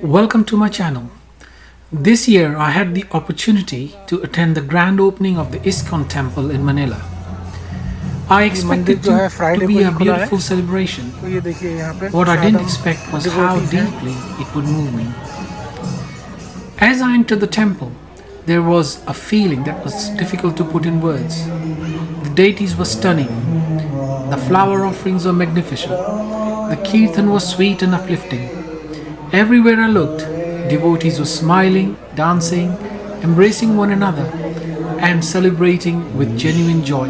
Welcome to my channel. This year I had the opportunity to attend the grand opening of the Iskcon Temple in Manila. I expected to be a beautiful celebration. What I didn't expect was how deeply it would move me. As I entered the temple, there was a feeling that was difficult to put in words. The deities were stunning. The flower offerings were magnificent. The Kirtan was sweet and uplifting. Everywhere I looked, devotees were smiling, dancing, embracing one another, and celebrating with genuine joy.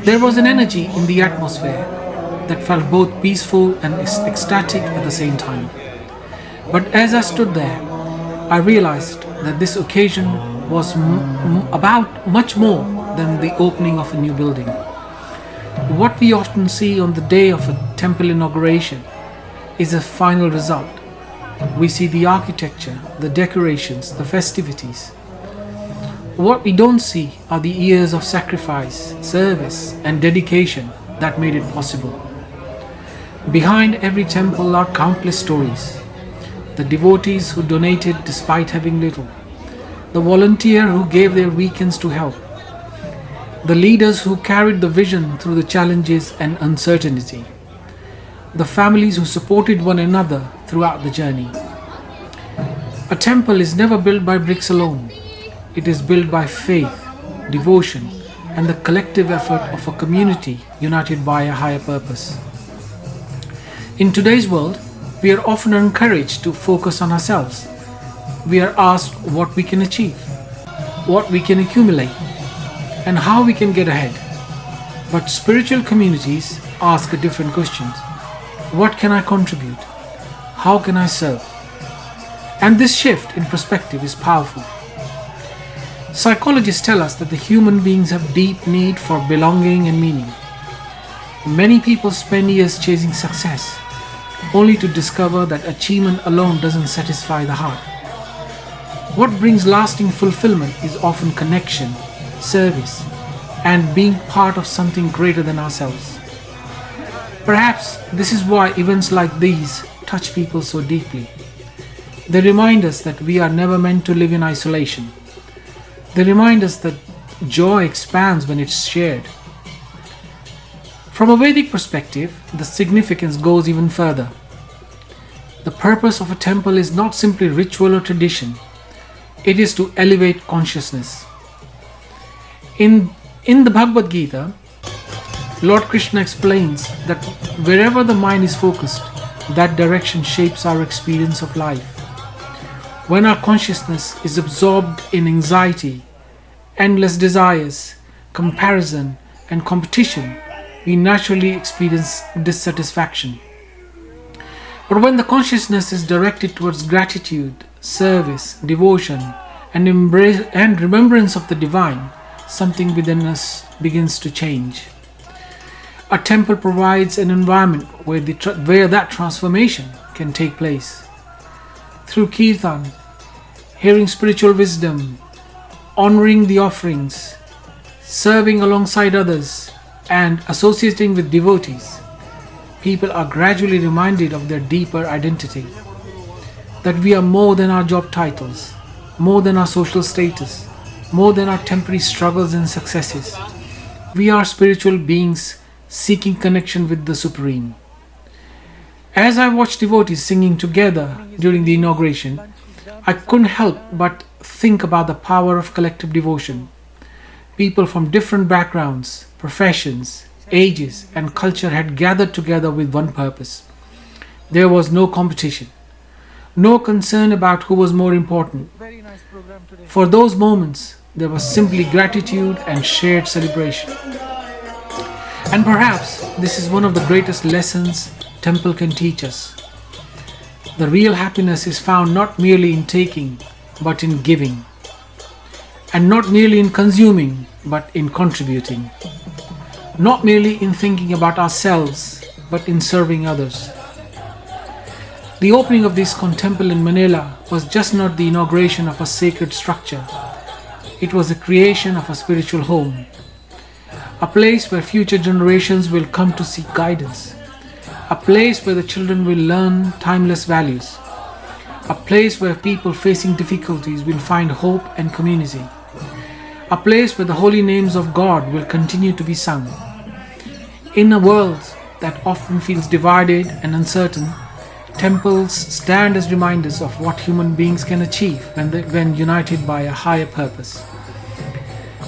There was an energy in the atmosphere that felt both peaceful and ecstatic at the same time. But as I stood there, I realized that this occasion was about much more than the opening of a new building. What we often see on the day of a temple inauguration is a final result. We see the architecture, the decorations, the festivities. What we don't see are the years of sacrifice, service, and dedication that made it possible. Behind every temple are countless stories. The devotees who donated despite having little. The volunteer who gave their weekends to help. The leaders who carried the vision through the challenges and uncertainty. The families who supported one another throughout the journey. A temple is never built by bricks alone. It is built by faith, devotion, and the collective effort of a community united by a higher purpose. In today's world, we are often encouraged to focus on ourselves. We are asked what we can achieve, what we can accumulate, and how we can get ahead. But spiritual communities ask a different questions. What can I contribute? How can I serve? And this shift in perspective is powerful. Psychologists tell us that the human beings have deep need for belonging and meaning. Many people spend years chasing success, only to discover that achievement alone doesn't satisfy the heart. What brings lasting fulfillment is often connection, service, and being part of something greater than ourselves. Perhaps this is why events like these touch people so deeply. They remind us that we are never meant to live in isolation. They remind us that joy expands when it's shared. From a Vedic perspective, the significance goes even further. The purpose of a temple is not simply ritual or tradition. It is to elevate consciousness. In the Bhagavad Gita, Lord Krishna explains that wherever the mind is focused, that direction shapes our experience of life. When our consciousness is absorbed in anxiety, endless desires, comparison, and competition, we naturally experience dissatisfaction. But when the consciousness is directed towards gratitude, service, devotion, and remembrance of the divine, something within us begins to change. A temple provides an environment where that transformation can take place. Through Kirtan, hearing spiritual wisdom, honoring the offerings, serving alongside others, and associating with devotees, people are gradually reminded of their deeper identity. That we are more than our job titles, more than our social status, more than our temporary struggles and successes. We are spiritual beings seeking connection with the Supreme. As I watched devotees singing together during the inauguration, I couldn't help but think about the power of collective devotion. People from different backgrounds, professions, ages, and culture had gathered together with one purpose. There was no competition, no concern about who was more important. For those moments, there was simply gratitude and shared celebration. And perhaps this is one of the greatest lessons temple can teach us. The real happiness is found not merely in taking, but in giving. And not merely in consuming, but in contributing. Not merely in thinking about ourselves, but in serving others. The opening of the ISKCON Temple in Manila was just not the inauguration of a sacred structure. It was the creation of a spiritual home. A place where future generations will come to seek guidance. a place where the children will learn timeless values, a place where people facing difficulties will find hope and community, a place where the holy names of God will continue to be sung. In a world that often feels divided and uncertain, temples stand as reminders of what human beings can achieve when united by a higher purpose.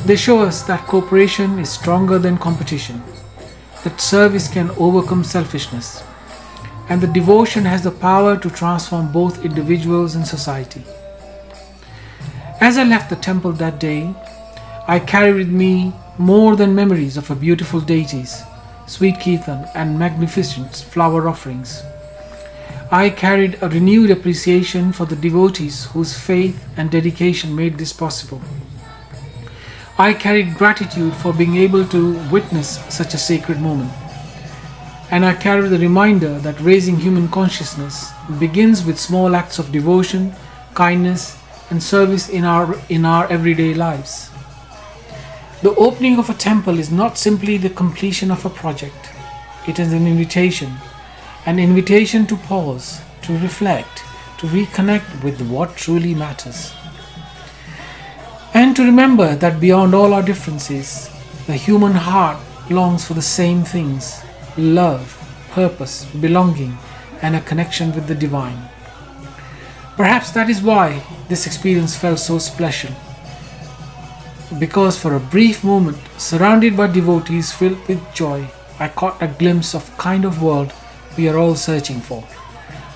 They show us that cooperation is stronger than competition, that service can overcome selfishness, and that devotion has the power to transform both individuals and society. As I left the temple that day, I carried with me more than memories of a beautiful deities, sweet Kirtan, and magnificent flower offerings. I carried a renewed appreciation for the devotees whose faith and dedication made this possible. I carried gratitude for being able to witness such a sacred moment. And I carry the reminder that raising human consciousness begins with small acts of devotion, kindness, and service in our everyday lives. The opening of a temple is not simply the completion of a project. It is an invitation to pause, to reflect, to reconnect with what truly matters. And to remember that beyond all our differences, the human heart longs for the same things: love, purpose, belonging, and a connection with the divine. Perhaps that is why this experience felt so special. Because for a brief moment, surrounded by devotees filled with joy, I caught a glimpse of the kind of world we are all searching for.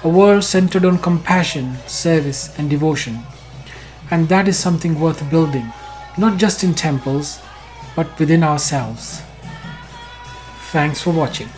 A world centered on compassion, service, and devotion. And that is something worth building, not just in temples, but within ourselves. Thanks for watching.